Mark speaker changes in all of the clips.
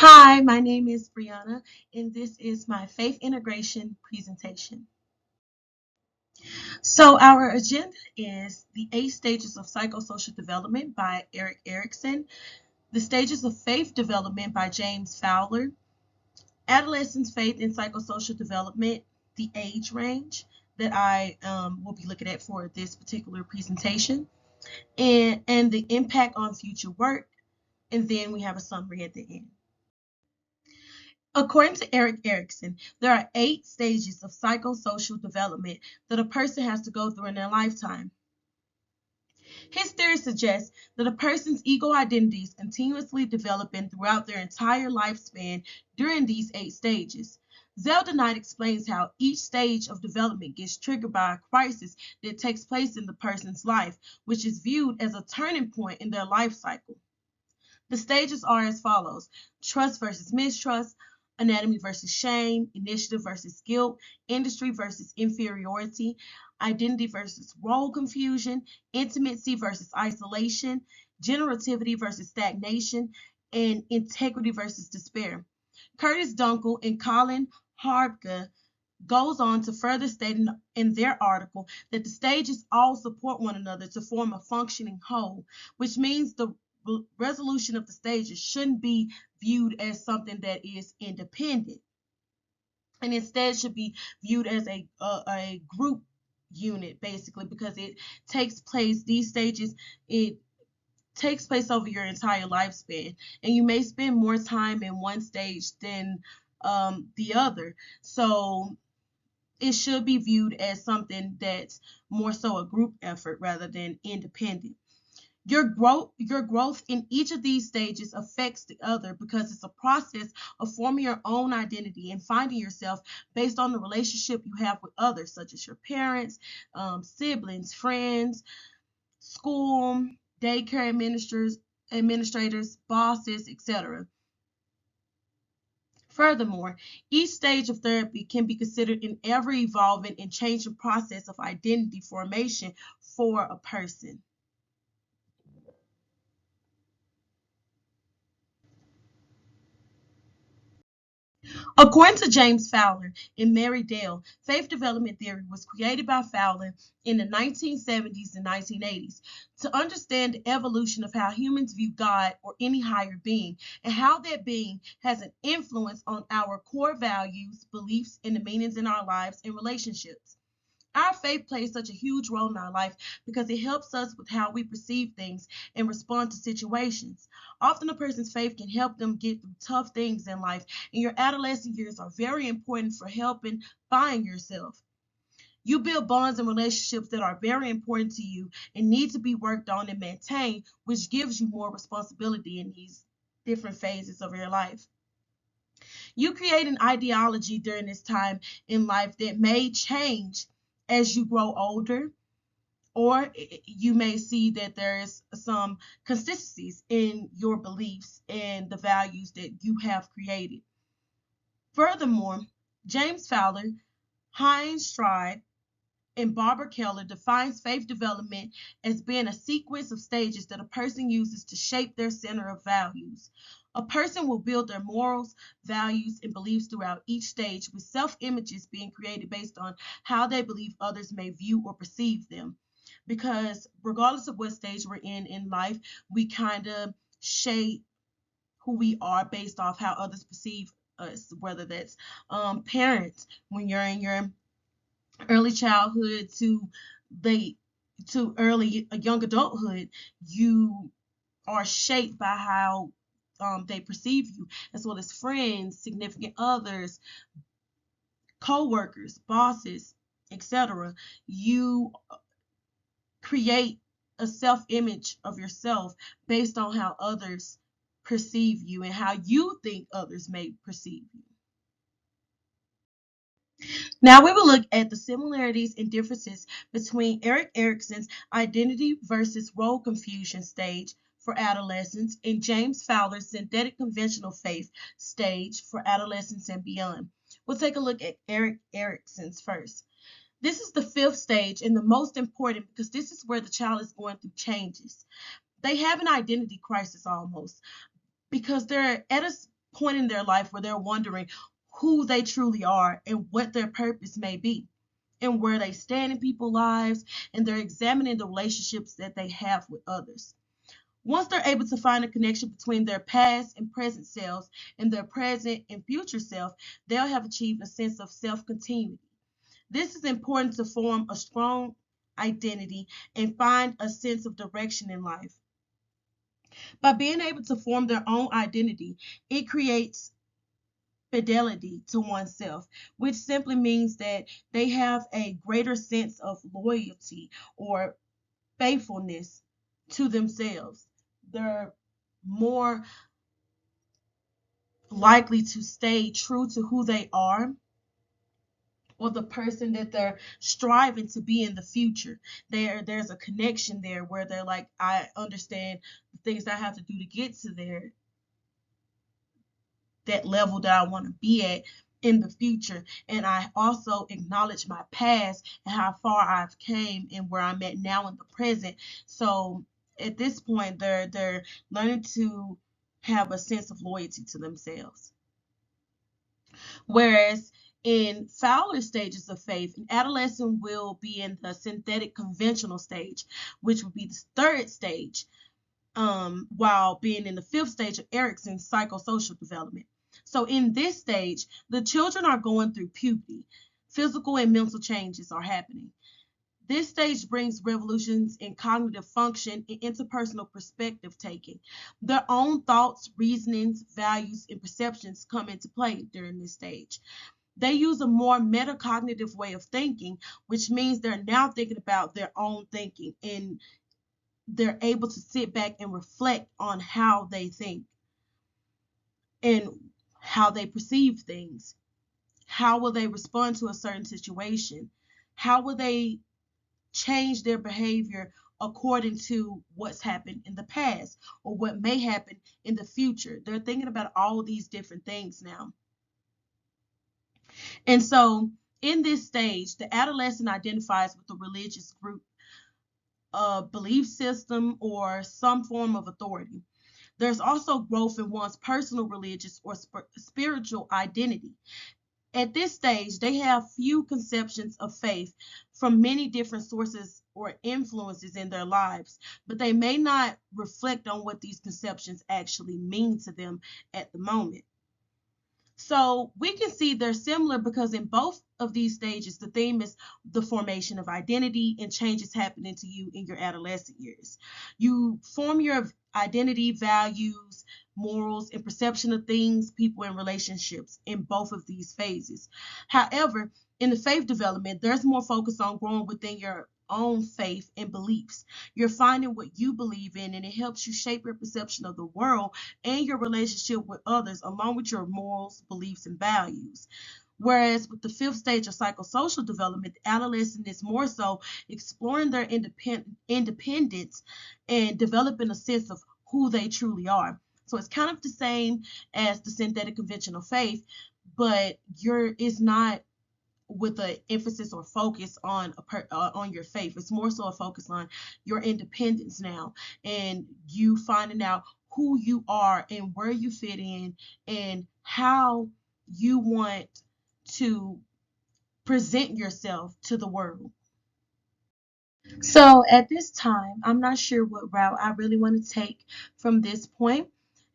Speaker 1: Hi, my name is Briuna, and this is my faith integration presentation. So, our agenda is the 8 stages of psychosocial development by Eric Erickson, the stages of faith development by James Fowler, adolescence, faith, and psychosocial development, the age range that I will be looking at for this particular presentation, and the impact on future work, and then we have a summary at the end. According to Eric Erickson, there are 8 stages of psychosocial development that a person has to go through in their lifetime. His theory suggests that a person's ego identity is continuously developing throughout their entire lifespan during these 8 stages. Zelda Knight explains how each stage of development gets triggered by a crisis that takes place in the person's life, which is viewed as a turning point in their life cycle. The stages are as follows: trust versus mistrust, anatomy versus shame, initiative versus guilt, industry versus inferiority, identity versus role confusion, intimacy versus isolation, generativity versus stagnation, and integrity versus despair. Curtis Dunkel and Colin Harbka goes on to further state in their article that the stages all support one another to form a functioning whole, which means the resolution of the stages shouldn't be viewed as something that is independent, and instead should be viewed as a group unit, basically, because it takes place, these stages, it takes place over your entire lifespan, and you may spend more time in one stage than the other. So it should be viewed as something that's more so a group effort rather than independent. Your growth in each of these stages affects the other because it's a process of forming your own identity and finding yourself based on the relationship you have with others, such as your parents, siblings, friends, school, daycare administrators, bosses, etc. Furthermore, each stage of therapy can be considered an ever evolving and changing process of identity formation for a person. According to James Fowler and Mary Dale, faith development theory was created by Fowler in the 1970s and 1980s to understand the evolution of how humans view God or any higher being, and how that being has an influence on our core values, beliefs, and the meanings in our lives and relationships. Our faith plays such a huge role in our life because it helps us with how we perceive things and respond to situations. Often a person's faith can help them get through tough things in life, and your adolescent years are very important for helping find yourself. You build bonds and relationships that are very important to you and need to be worked on and maintained, which gives you more responsibility in these different phases of your life. You create an ideology during this time in life that may change as you grow older, or you may see that there's some consistencies in your beliefs and the values that you have created. Furthermore, James Fowler, Heinz Stride, and Barbara Keller defines faith development as being a sequence of stages that a person uses to shape their center of values. A person will build their morals, values, and beliefs throughout each stage, with self images being created based on how they believe others may view or perceive them. Because regardless of what stage we're in life, we kind of shape who we are based off how others perceive us, whether that's parents when you're in your early childhood the to early young adulthood, you are shaped by how they perceive you, as well as friends, significant others, co-workers, bosses, etc. You create a self-image of yourself based on how others perceive you and how you think others may perceive you. Now we will look at the similarities and differences between Eric Erickson's identity versus role confusion stage for adolescents and James Fowler's synthetic conventional faith stage for adolescents and beyond. We'll take a look at Eric Erickson's first. This is the fifth stage and the most important because this is where the child is going through changes. They have an identity crisis almost because they're at a point in their life where they're wondering who they truly are and what their purpose may be and where they stand in people's lives, and they're examining the relationships that they have with others. Once they're able to find a connection between their past and present selves and their present and future self, they'll have achieved a sense of self-continuity. This is important to form a strong identity and find a sense of direction in life. By being able to form their own identity, it creates fidelity to oneself, which simply means that they have a greater sense of loyalty or faithfulness to themselves. They're more likely to stay true to who they are or the person that they're striving to be in the future. There's a connection there where they're like, I understand the things I have to do to get to that level that I want to be at in the future. And I also acknowledge my past and how far I've came and where I'm at now in the present. So at this point, they're learning to have a sense of loyalty to themselves. Whereas in Fowler stages of faith, an adolescent will be in the synthetic conventional stage, which would be the third stage, while being in the fifth stage of Erickson's psychosocial development. So in this stage, the children are going through puberty. Physical and mental changes are happening. This stage brings revolutions in cognitive function and interpersonal perspective taking. Their own thoughts, reasonings, values, and perceptions come into play during this stage. They use a more metacognitive way of thinking, which means they're now thinking about their own thinking, and they're able to sit back and reflect on how they think and how they perceive things. How will they respond to a certain situation? How will they change their behavior according to what's happened in the past or what may happen in the future? They're thinking about all these different things now. And so in this stage, the adolescent identifies with a religious group, a belief system, or some form of authority. There's also growth in one's personal religious or spiritual identity. At this stage, they have few conceptions of faith from many different sources or influences in their lives, but they may not reflect on what these conceptions actually mean to them at the moment. So we can see they're similar because in both of these stages, the theme is the formation of identity and changes happening to you in your adolescent years. You form your identity, values, morals, and perception of things, people, and relationships in both of these phases. However, in the faith development, there's more focus on growing within your own faith and beliefs. You're finding what you believe in, and it helps you shape your perception of the world and your relationship with others, along with your morals, beliefs, and values. Whereas with the fifth stage of psychosocial development, the adolescent is more so exploring their independence and developing a sense of who they truly are. So it's kind of the same as the synthetic conventional faith, but it's not with an emphasis or focus on your faith. It's more so a focus on your independence now, and you finding out who you are and where you fit in and how you want to present yourself to the world. So at this time, I'm not sure what route I really want to take from this point,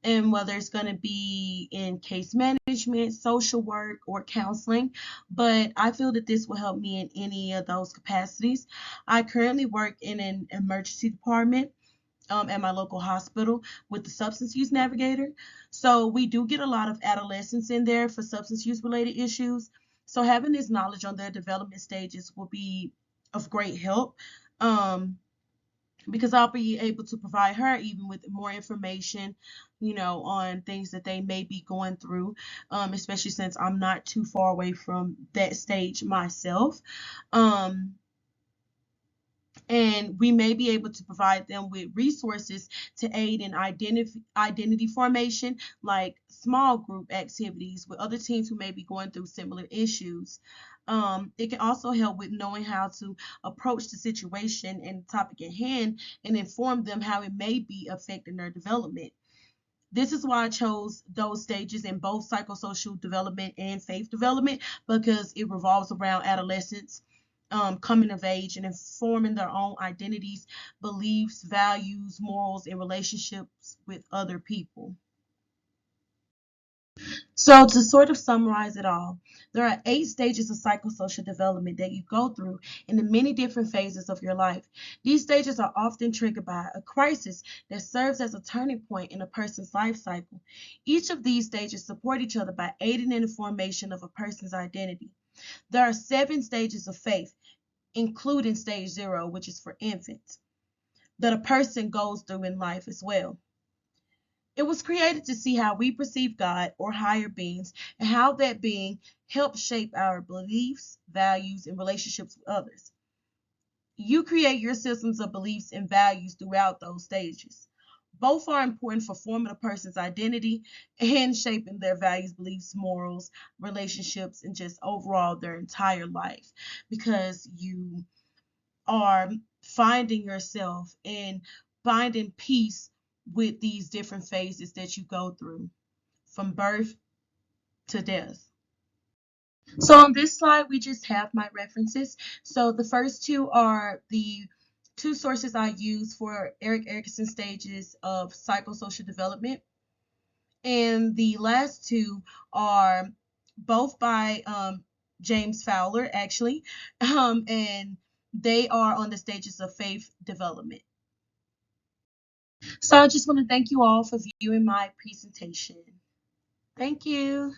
Speaker 1: and whether it's going to be in case management, social work, or counseling. But I feel that this will help me in any of those capacities. I currently work in an emergency department at my local hospital with the substance use navigator. So we do get a lot of adolescents in there for substance use related issues. So having this knowledge on their development stages will be of great help. Because I'll be able to provide her even with more information, on things that they may be going through, especially since I'm not too far away from that stage myself. And we may be able to provide them with resources to aid in identity formation, like small group activities with other teens who may be going through similar issues. It can also help with knowing how to approach the situation and the topic at hand and inform them how it may be affecting their development. This is why I chose those stages in both psychosocial development and faith development, because it revolves around adolescents coming of age and informing their own identities, beliefs, values, morals, and relationships with other people. So, to sort of summarize it all, there are 8 stages of psychosocial development that you go through in the many different phases of your life. These stages are often triggered by a crisis that serves as a turning point in a person's life cycle. Each of these stages support each other by aiding in the formation of a person's identity. There are 7 stages of faith, including stage 0, which is for infants, that a person goes through in life as well. It was created to see how we perceive God or higher beings and how that being helps shape our beliefs, values, and relationships with others. You create your systems of beliefs and values throughout those stages. Both are important for forming a person's identity and shaping their values, beliefs, morals, relationships, and just overall their entire life, because you are finding yourself and finding peace with these different phases that you go through from birth to death. So on this slide, we just have my references. So the first two are the two sources I use for Eric Erickson's stages of psychosocial development. And the last two are both by James Fowler, actually, and they are on the stages of faith development. So I just want to thank you all for viewing my presentation. Thank you.